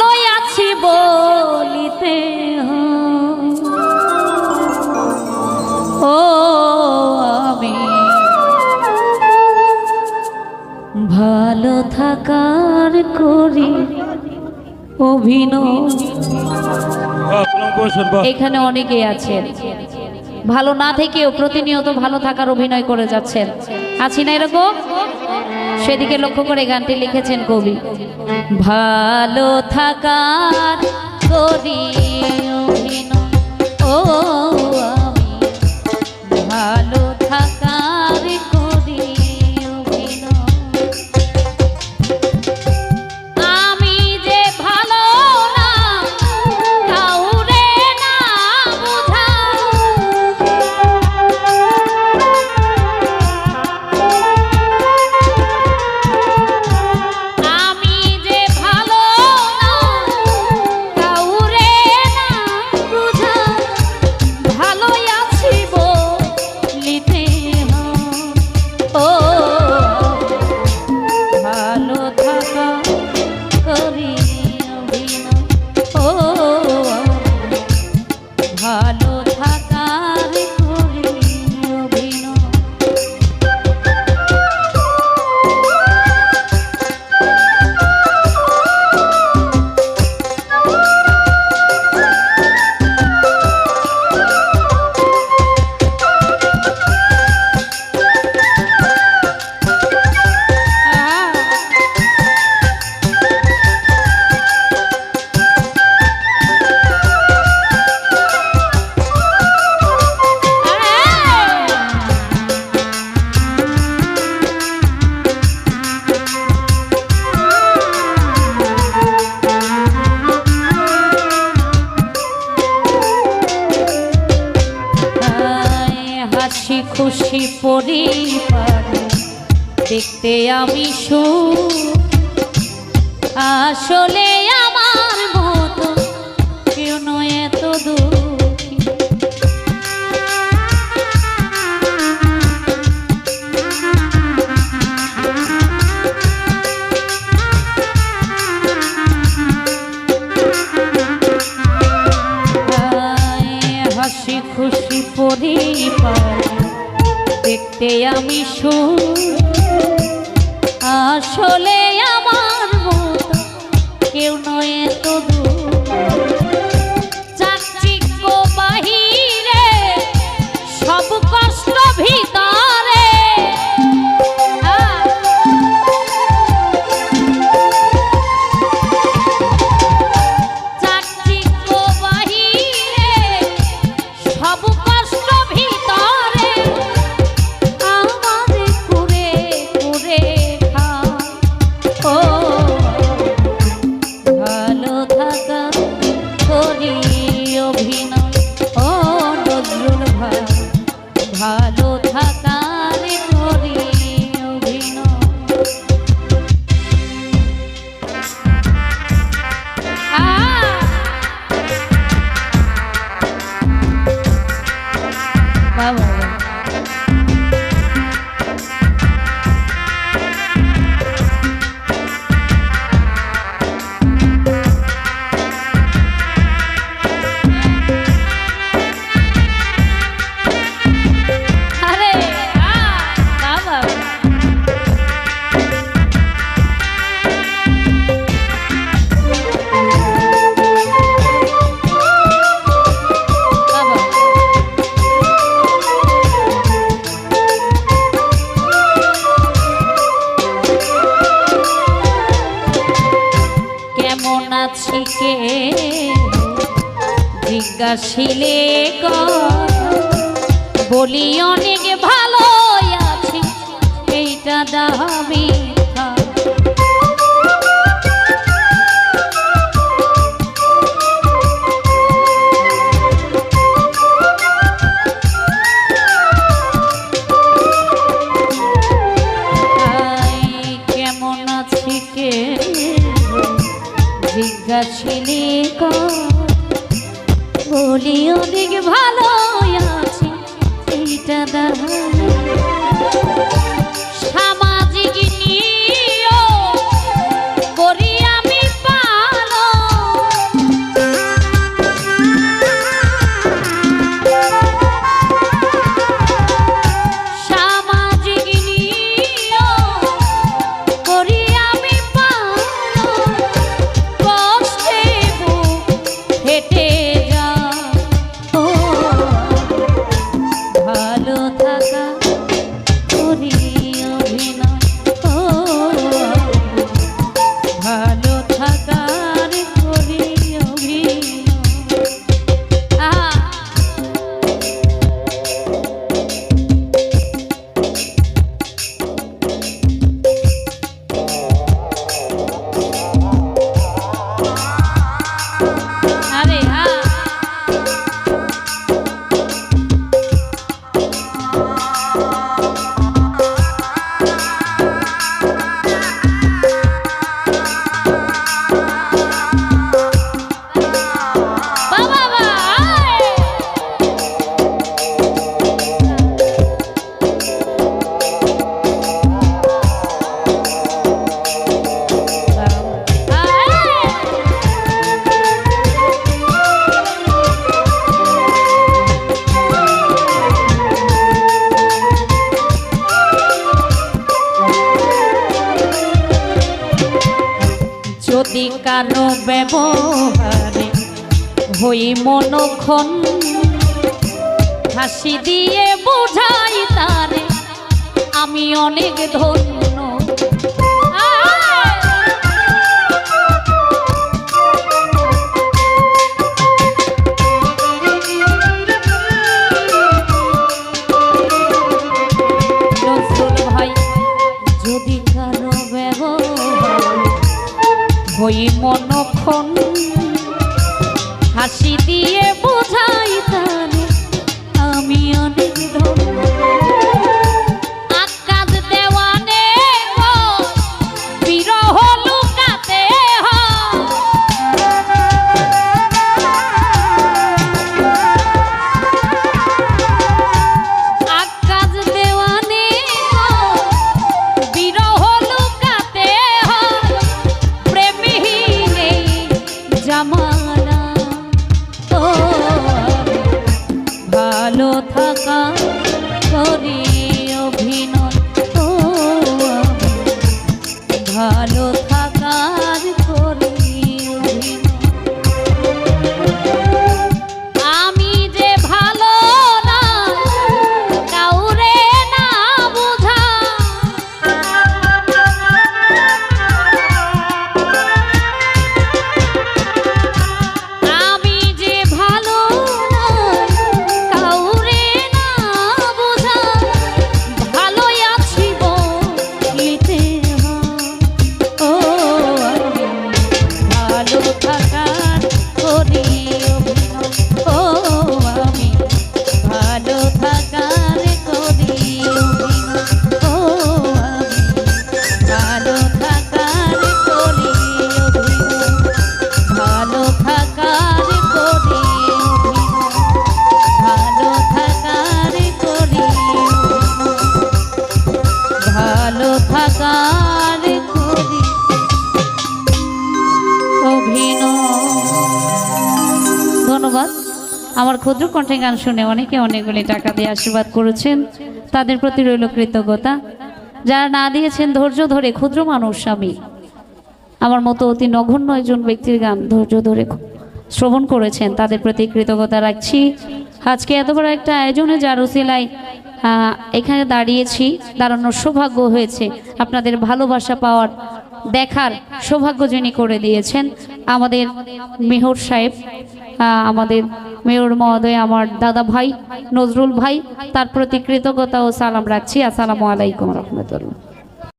ভালোই আছি বলিতে ও আমি ভালো থাকার করি অভিনয়। এখানে অনেকে আছেন ভালো না থেকেও প্রতিনিয়ত ভালো থাকার অভিনয় করে যাচ্ছেন, আছি না এরকম? সেদিকে লক্ষ্য করে গানটি লিখেছেন কবি। ভালো থাকার করি অভিনয় ও আমি ভালো থাকার করি অভিনয়। আমি যে ভালো না কাউরে না বুঝা, আমি যে ভালো না কাউরে না বুঝা, ভালোই আছি বলিতে ও ভালো থাকা করি অভিনয় ও ভালো থাকার করি অভিনয়। হাসি খুশি পরিবার দেখতে আমি আসলে আমার মতো কেউ নয় এত দুঃখী। হাসি খুশি পরিবার দেখতে আমি আসলে আমার মতো কেউ নয় এত চাকচিক্য বাহিরে সব কষ্ট ভিতরে, চাকচিক্য বাহিরে সব কষ্ট ভিতরে আমারে করে করে খায় ও ভালো থাকা করি অভিনয় ও নজরুল ভাই ভালো থাকার করি অভিনয়। বাবা আরে বাবা বাবা কেমন আছি কে জিজ্ঞাসিলে বলি অনেক ভালো আছি, এইটা দামি কেমন আছি কে জিজ্ঞাসিলে বলি অনেক ভালো আছি, এইটা দামি সামাজিক নিয়ম করি আমি পালন। কারো ব্যবহারে হই মনক্ষণ, হাসি দিয়ে বোঝাই তারে আমি অনেক ধন্য। নজরুল ভাই যদি কারো ব্যবহার হই মনক্ষণ, হাসি দিয়ে বোঝাই তারে আমি অনেক ধন্য। আকাশ দেওয়ানে গো বিরহ লুকাতে হয়, আকাশ দেওয়ানে গো বিরহ লুকাতে হয়, প্রেমহীনে জামানা ও ভালো থাকা করি অভিনয়, ও ভালো থাকার করি অভিনয়। আমি যে ভালো না কাউরে না বুঝা, আমি যে ভালো না কাউরে না বুঝা, ভালোই আছি বলিতে হয়, ও আমি ভালো থাকার করি অভিনয়, ও আমি ভালো থাকার করি অভিনয়, ও আমি ভালো থাকার করি অভিনয়, ভালো থাকার করি অভিনয়, ভালো থাকার করি অভিনয়, ভালো থাকার করি অভিনয়। ধন্যবাদ। আমার ক্ষুদ্র কণ্ঠে গান শুনে অনেকে অনেকগুলি টাকা দিয়ে আশীর্বাদ করেছেন, তাদের প্রতি রইল কৃতজ্ঞতা। যারা না দিয়েছেন ধৈর্য ধরে, ক্ষুদ্র মানুষ আমি আমার মতো অতি নগণ্য একজন ব্যক্তির গান ধৈর্য ধরে শ্রবণ করেছেন, তাদের প্রতি কৃতজ্ঞতা রাখছি। আজকে এত বড় একটা আয়োজনে যার উসিলায় এখানে দাঁড়িয়েছি, দাঁড়ানোর সৌভাগ্য হয়েছে, আপনাদের ভালোবাসা পাওয়ার দেখার সৌভাগ্য যিনি করে দিয়েছেন আমাদের মেয়র সাহেব, আমাদের মেয়র মহোদয়, আমার দাদা ভাই নজরুল ভাই, তার প্রতি কৃতজ্ঞতা ও সালাম রাখছি। আসসালামু আলাইকুম রহমতুল্লাহ।